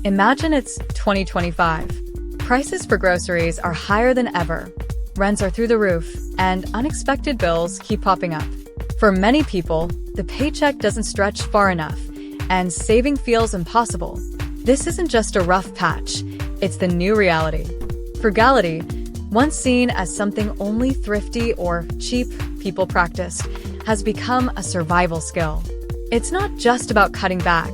Imagine it's 2025. Prices for groceries are higher than ever. Rents are through the roof, and unexpected bills keep popping up. For many people, the paycheck doesn't stretch far enough, and saving feels impossible. This isn't just a rough patch, it's the new reality. Frugality, once seen as something only thrifty or cheap people practiced, has become a survival skill. It's not just about cutting back,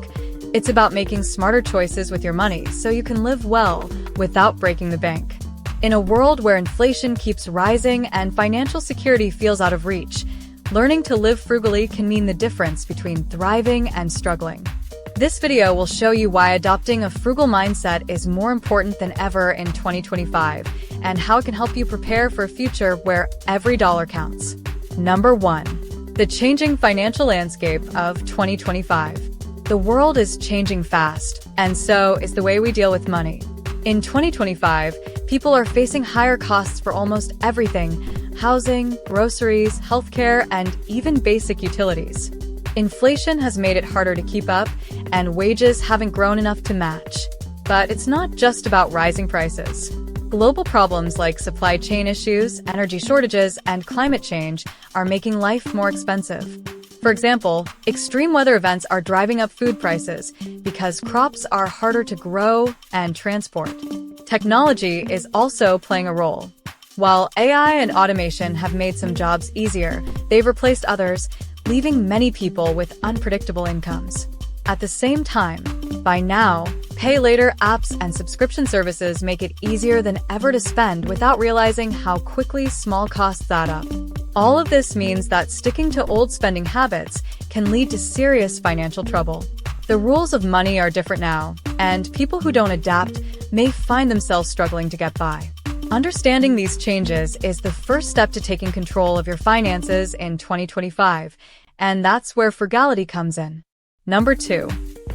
it's about making smarter choices with your money so you can live well without breaking the bank. In a world where inflation keeps rising and financial security feels out of reach, learning to live frugally can mean the difference between thriving and struggling. This video will show you why adopting a frugal mindset is more important than ever in 2025 and how it can help you prepare for a future where every dollar counts. Number 1. The changing financial landscape of 2025. The world is changing fast, and so is the way we deal with money. In 2025, people are facing higher costs for almost everything: housing, groceries, healthcare, and even basic utilities. Inflation has made it harder to keep up, and wages haven't grown enough to match. But it's not just about rising prices. Global problems like supply chain issues, energy shortages, and climate change are making life more expensive. For example, extreme weather events are driving up food prices because crops are harder to grow and transport. Technology is also playing a role. While AI and automation have made some jobs easier, they've replaced others, leaving many people with unpredictable incomes. At the same time, by now, pay later apps and subscription services make it easier than ever to spend without realizing how quickly small costs add up. All of this means that sticking to old spending habits can lead to serious financial trouble. The rules of money are different now, and people who don't adapt may find themselves struggling to get by. Understanding these changes is the first step to taking control of your finances in 2025, and that's where frugality comes in. Number 2.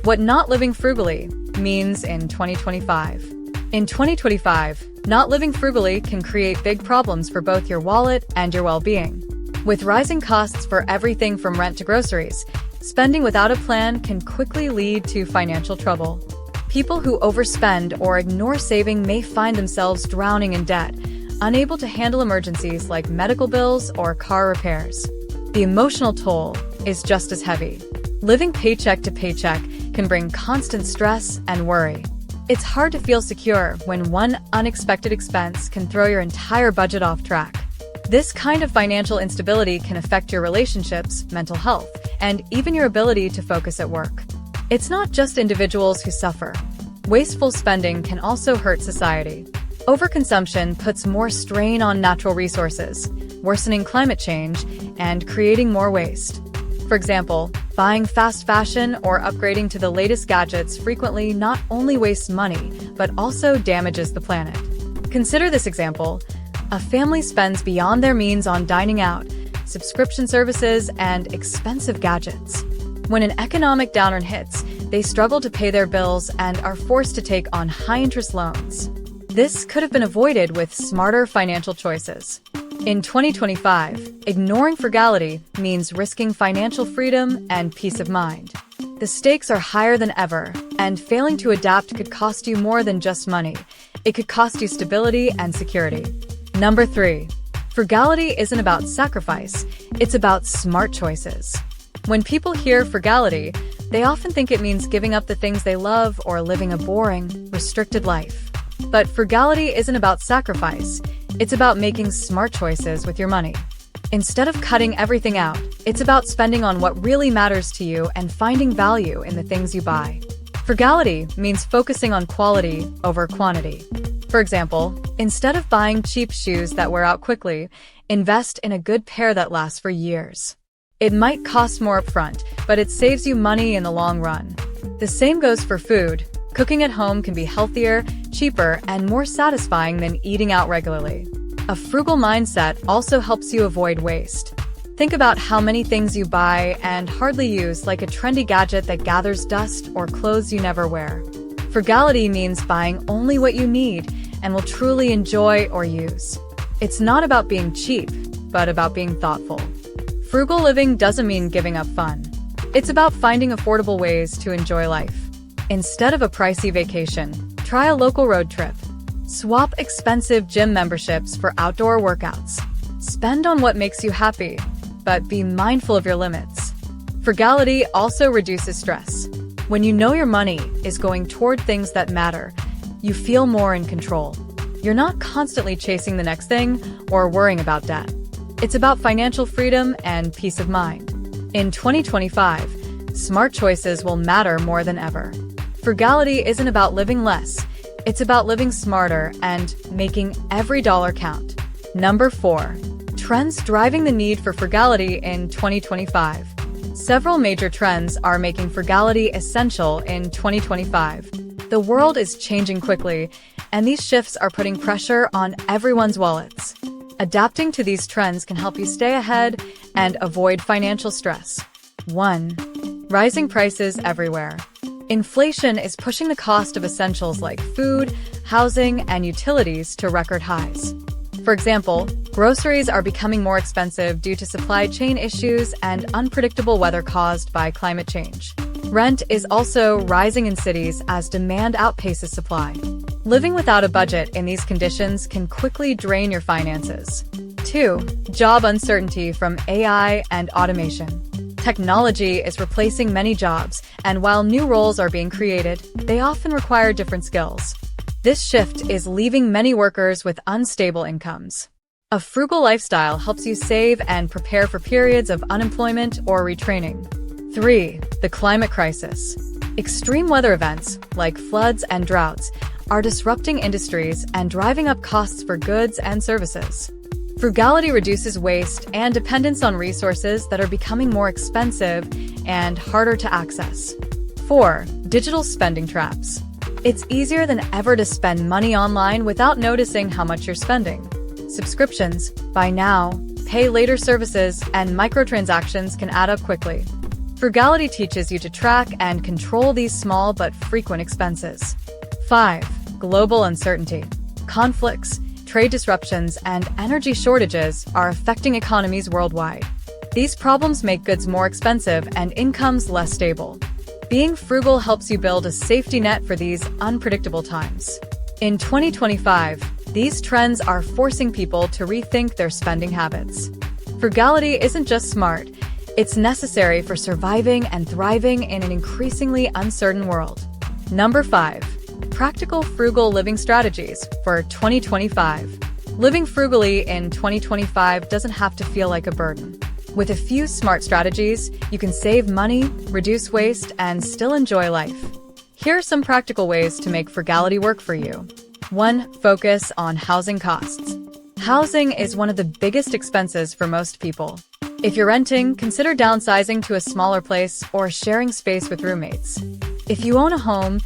What not living frugally means in 2025. In 2025, not living frugally can create big problems for both your wallet and your well-being. With rising costs for everything from rent to groceries, spending without a plan can quickly lead to financial trouble. People who overspend or ignore saving may find themselves drowning in debt, unable to handle emergencies like medical bills or car repairs. The emotional toll is just as heavy. Living paycheck to paycheck can bring constant stress and worry. It's hard to feel secure when one unexpected expense can throw your entire budget off track. This kind of financial instability can affect your relationships, mental health, and even your ability to focus at work. It's not just individuals who suffer. Wasteful spending can also hurt society. Overconsumption puts more strain on natural resources, worsening climate change and creating more waste. For example, buying fast fashion or upgrading to the latest gadgets frequently not only wastes money, but also damages the planet. Consider this example. A family spends beyond their means on dining out, subscription services, and expensive gadgets. When an economic downturn hits, they struggle to pay their bills and are forced to take on high-interest loans. This could have been avoided with smarter financial choices. In 2025, ignoring frugality means risking financial freedom and peace of mind. The stakes are higher than ever, and failing to adapt could cost you more than just money. It could cost you stability and security. Number 3. Frugality isn't about sacrifice, it's about smart choices. When people hear frugality, they often think it means giving up the things they love or living a boring, restricted life. But frugality isn't about sacrifice, it's about making smart choices with your money. Instead of cutting everything out, it's about spending on what really matters to you and finding value in the things you buy. Frugality means focusing on quality over quantity. For example, instead of buying cheap shoes that wear out quickly, invest in a good pair that lasts for years. It might cost more upfront, but it saves you money in the long run. The same goes for food. Cooking at home can be healthier, cheaper, and more satisfying than eating out regularly. A frugal mindset also helps you avoid waste. Think about how many things you buy and hardly use, like a trendy gadget that gathers dust or clothes you never wear. Frugality means buying only what you need and will truly enjoy or use. It's not about being cheap, but about being thoughtful. Frugal living doesn't mean giving up fun. It's about finding affordable ways to enjoy life. Instead of a pricey vacation, try a local road trip. Swap expensive gym memberships for outdoor workouts. Spend on what makes you happy, but be mindful of your limits. Frugality also reduces stress. When you know your money is going toward things that matter, you feel more in control. You're not constantly chasing the next thing or worrying about debt. It's about financial freedom and peace of mind. In 2025, smart choices will matter more than ever. Frugality isn't about living less. It's about living smarter and making every dollar count. Number 4. Trends driving the need for frugality in 2025. Several major trends are making frugality essential in 2025. The world is changing quickly, and these shifts are putting pressure on everyone's wallets. Adapting to these trends can help you stay ahead and avoid financial stress. 1. Rising prices everywhere. Inflation is pushing the cost of essentials like food, housing, and utilities to record highs. For example, groceries are becoming more expensive due to supply chain issues and unpredictable weather caused by climate change. Rent is also rising in cities as demand outpaces supply. Living without a budget in these conditions can quickly drain your finances. 2. Job uncertainty from AI and automation. Technology is replacing many jobs, and while new roles are being created, they often require different skills. This shift is leaving many workers with unstable incomes. A frugal lifestyle helps you save and prepare for periods of unemployment or retraining. 3. The climate crisis. Extreme weather events, like floods and droughts, are disrupting industries and driving up costs for goods and services. Frugality reduces waste and dependence on resources that are becoming more expensive and harder to access. 4. Digital spending traps. It's easier than ever to spend money online without noticing how much you're spending. Subscriptions, buy now, pay later services, and microtransactions can add up quickly. Frugality teaches you to track and control these small but frequent expenses. 5. Global uncertainty. Conflicts, trade disruptions, and energy shortages are affecting economies worldwide. These problems make goods more expensive and incomes less stable. Being frugal helps you build a safety net for these unpredictable times. In 2025, these trends are forcing people to rethink their spending habits. Frugality isn't just smart, it's necessary for surviving and thriving in an increasingly uncertain world. Number 5. Practical frugal living strategies for 2025. Living frugally in 2025 doesn't have to feel like a burden. With a few smart strategies, you can save money, reduce waste, and still enjoy life. Here are some practical ways to make frugality work for you. 1. Focus on housing costs. Housing is one of the biggest expenses for most people. If you're renting, consider downsizing to a smaller place or sharing space with roommates. If you own a home,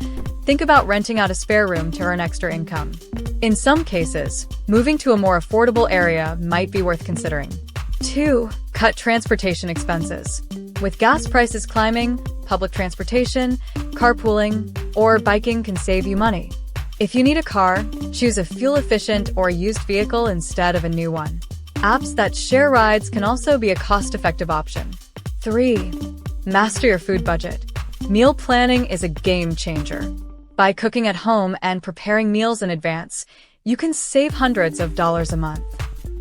think about renting out a spare room to earn extra income. In some cases, moving to a more affordable area might be worth considering. 2. Cut transportation expenses. With gas prices climbing, public transportation, carpooling, or biking can save you money. If you need a car, choose a fuel-efficient or used vehicle instead of a new one. Apps that share rides can also be a cost-effective option. 3. Master your food budget. Meal planning is a game changer. By cooking at home and preparing meals in advance, you can save hundreds of dollars a month.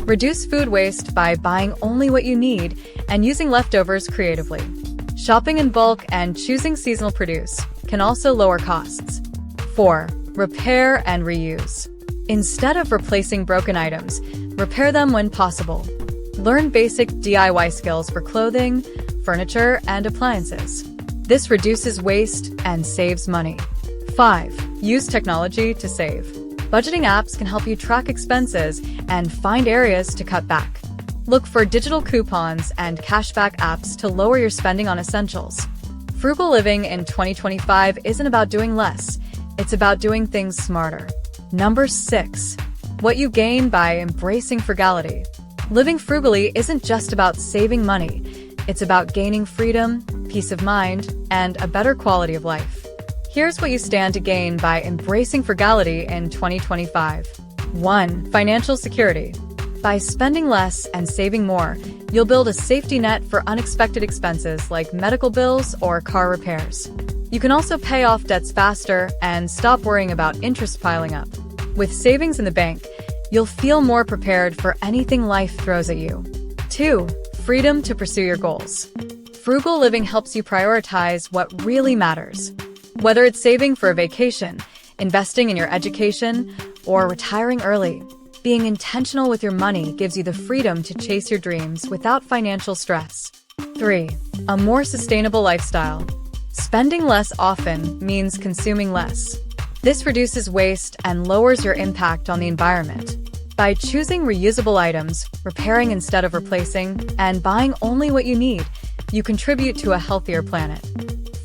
Reduce food waste by buying only what you need and using leftovers creatively. Shopping in bulk and choosing seasonal produce can also lower costs. 4. Repair and reuse. Instead of replacing broken items, repair them when possible. Learn basic DIY skills for clothing, furniture, and appliances. This reduces waste and saves money. 5. Use technology to save. Budgeting apps can help you track expenses and find areas to cut back. Look for digital coupons and cashback apps to lower your spending on essentials. Frugal living in 2025 isn't about doing less, it's about doing things smarter. Number 6. What you gain by embracing frugality. Living frugally isn't just about saving money, it's about gaining freedom, peace of mind, and a better quality of life. Here's what you stand to gain by embracing frugality in 2025. 1. Financial security. By spending less and saving more, you'll build a safety net for unexpected expenses like medical bills or car repairs. You can also pay off debts faster and stop worrying about interest piling up. With savings in the bank, you'll feel more prepared for anything life throws at you. 2. Freedom to pursue your goals. Frugal living helps you prioritize what really matters. Whether it's saving for a vacation, investing in your education, or retiring early, being intentional with your money gives you the freedom to chase your dreams without financial stress. 3. A more sustainable lifestyle. Spending less often means consuming less. This reduces waste and lowers your impact on the environment. By choosing reusable items, repairing instead of replacing, and buying only what you need, you contribute to a healthier planet.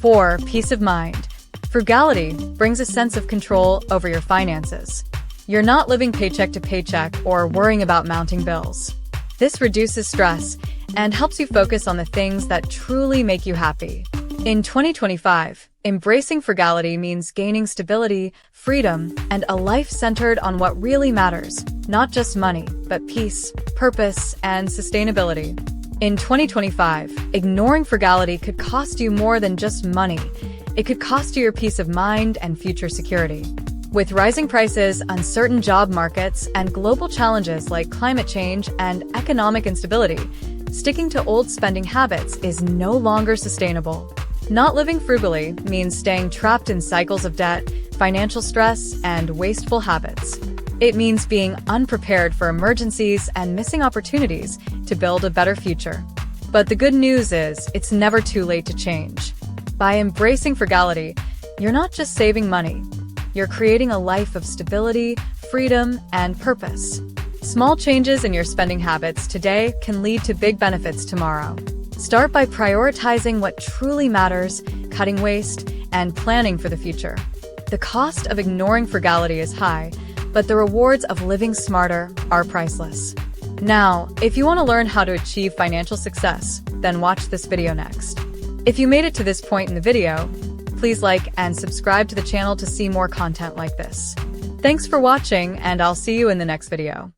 4. Peace of mind. Frugality brings a sense of control over your finances. You're not living paycheck to paycheck or worrying about mounting bills. This reduces stress and helps you focus on the things that truly make you happy. In 2025, embracing frugality means gaining stability, freedom, and a life centered on what really matters, not just money, but peace, purpose, and sustainability. In 2025, ignoring frugality could cost you more than just money. It could cost you your peace of mind and future security. With rising prices, uncertain job markets, and global challenges like climate change and economic instability, sticking to old spending habits is no longer sustainable. Not living frugally means staying trapped in cycles of debt, financial stress, and wasteful habits. It means being unprepared for emergencies and missing opportunities to build a better future. But the good news is, it's never too late to change. By embracing frugality, you're not just saving money. You're creating a life of stability, freedom, and purpose. Small changes in your spending habits today can lead to big benefits tomorrow. Start by prioritizing what truly matters, cutting waste, and planning for the future. The cost of ignoring frugality is high, but the rewards of living smarter are priceless. Now, if you want to learn how to achieve financial success, then watch this video next. If you made it to this point in the video, please like and subscribe to the channel to see more content like this. Thanks for watching, and I'll see you in the next video.